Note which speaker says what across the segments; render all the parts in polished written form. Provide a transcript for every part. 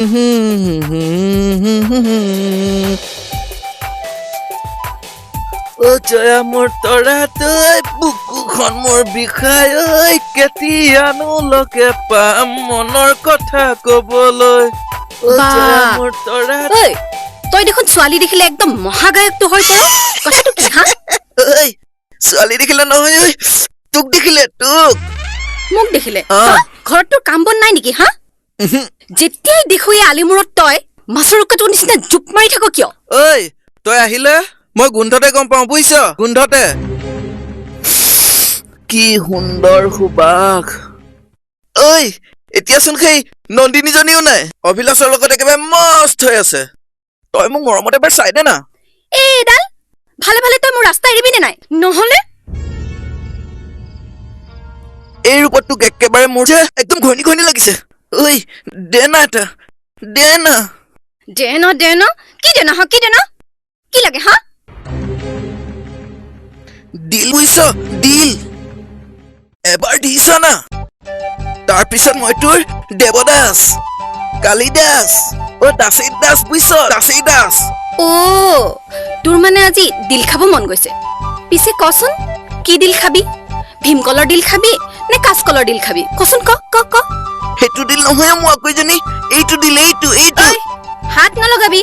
Speaker 1: ও জয়া মোৰ তৰাতৈ বুকুখন মোৰ বিষায় ঐ কেতিয়ানো লগে পাম মনৰ কথা কবলৈ ও জয়া মোৰ তৰাতৈ
Speaker 2: তই দেখোন ছোৱালী দেখিলে একদম মহাগায়কটো হৈ পৰ কথাটো কি হা
Speaker 1: ঐ ছোৱালী দেখিলে নহয় ঐ তোক দেখিলে তোক
Speaker 2: মোক দেখিলে ঘৰত তোৰ কাম বন নাই নেকি হা যেতিয়াই দেখো এই আলিমূৰত তই মাছৰুকাটোৰ নিচিনা জুপ মাৰি থাক কিয়
Speaker 1: ঐ তই আহিলে মই গোন্ধতে গম পাওঁ বুজিছ গোন্ধতে কি সুন্দৰ সুবাস ঐ এতিয়াচোন সেই নন্দিনীজনীও নাই অভিলাষৰ লগত একেবাৰে মস্ত হৈ আছে তই মোক মৰমতে এবাৰ চাই দে না
Speaker 2: এইডাল ভালে ভালে তই মোৰ ৰাস্তা এৰিবি নে নাই নহলে
Speaker 1: এই ৰূপত তোক একেবাৰে মোৰ যে একদম ঘৈণী ঘৈণী লাগিছে ঐ দে না এটা দে না কি দে না কি লাগে হা দিল বুজিছ দিল এবাৰ দিছ না তাৰপিছত মই তোৰ দেৱদাস কালিদাস ও দাসী দাস বুজিছ দাসী দাস
Speaker 2: ও তোৰ মানে আজি দিল খাব মন গৈছে পিছে কচোন কি দিল খাবি ভীমকলৰ দিল খাবি নে কাঁচকলৰ দিল খাবি কচোন ক
Speaker 1: সেইটো দিল নহয় মই আকৈজনী এইটো দিল এইটো
Speaker 2: হাত নলগাবি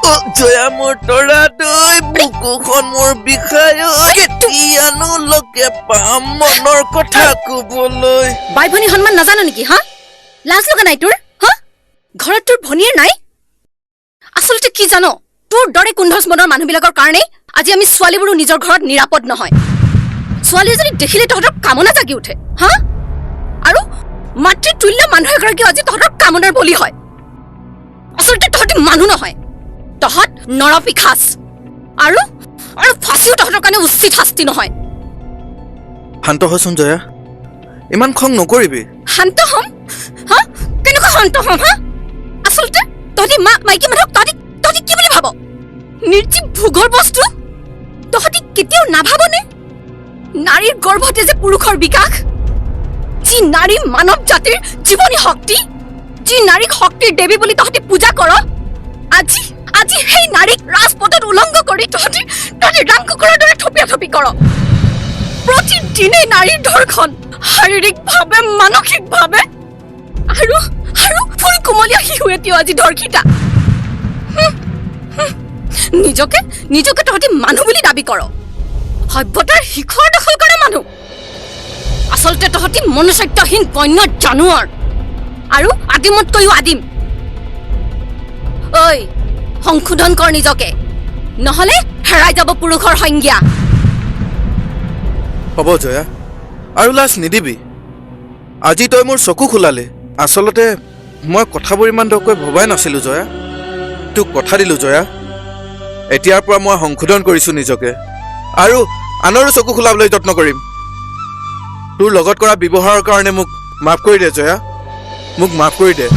Speaker 1: ও জয়া মোৰ তৰাতৈ বুকুখন মোৰ বিষায় কেতিয়ানো লগে পাম মনৰ কথা কবলৈ
Speaker 2: বাই ভনী সন্মান নাজানো নেকি হা লাজ লগা নাই তোৰ হা ঘৰত তোৰ ভনীৰ নাই আচলতে কি জানো তোৰ দৰে কুণ্ঠচ মনৰ মানুহবিলাকৰ কাৰণে আজি আমি ছোৱালীবোৰো নিজৰ ঘৰত নিৰাপদ নহয় ছোৱালী এজনী দেখিলে তহঁতৰ কামনা জাগি উঠে হা আৰু মাতৃতুল্য মানুহ এগৰাকী আজি তহঁতৰ কামনাৰ বলি হয় আচলতে তহঁতি মানুহ নহয় তহঁত নৰপিশাচ আৰু ফাঁচিও তহঁতৰ কাৰণে উচিত শাস্তি নহয়
Speaker 1: শান্ত হচোন জয়া ইমান খং নকৰিবি
Speaker 2: শান্ত হম হা কেনেকুৱা শান্ত হম হা আচলতে তহঁতি মাইকী মানুহক তহঁতি কি বুলি ভাব নিৰ্জীৱ ভোগৰ বস্তু তহঁতি কেতিয়াও নাভাবনে নাৰীৰ গৰ্ভতে যে পুৰুষৰ বিকাশ যি নাৰী মানৱ জাতিৰ জীৱনী শক্তি যি নাৰীক শক্তিৰ দেৱী বুলি তহঁতি পূজা কৰ আজি সেই নাৰীক ৰাজপথত উলংঘ কৰি তহঁতি ৰাম কুকুৰাৰ দৰে থপিয়া থপি কৰ প্ৰতিদিনে নাৰীৰ ধৰ্ষণ শাৰীৰিকভাৱে মানসিকভাৱে আৰু ফুল কোমলীয়া শিশু এতিয়াও আজি ধৰ্ষিতা নিজকে তহঁতি মানুহ বুলি দাবী কৰ সভ্যতাৰ শিখৰ দখল কৰা মানুহ আচলতে তহঁতি মনুষ্যত্বহীন বন্য জানোৱাৰ আৰু আদিমতকৈও আদিম ঐ সংশোধন কৰ নিজকে নহলে হেৰাই যাব পুৰুষৰ সংজ্ঞা
Speaker 1: হ'ব জয়া আৰু লাজ নিদিবি আজি তই মোৰ চকু খোলালে আচলতে মই কথাবোৰ ইমান দৰকৈ ভবাই নাছিলো জয়া তোক কথা দিলো জয়া এতিয়াৰ পৰা মই সংশোধন কৰিছো নিজকে আৰু আনৰো চকু খোলাবলৈ যত্ন কৰিম তোৰ লগত কৰা ব্যৱহাৰৰ কাৰণে মোক মাফ কৰি দে জয়া মোক মাফ কৰি দে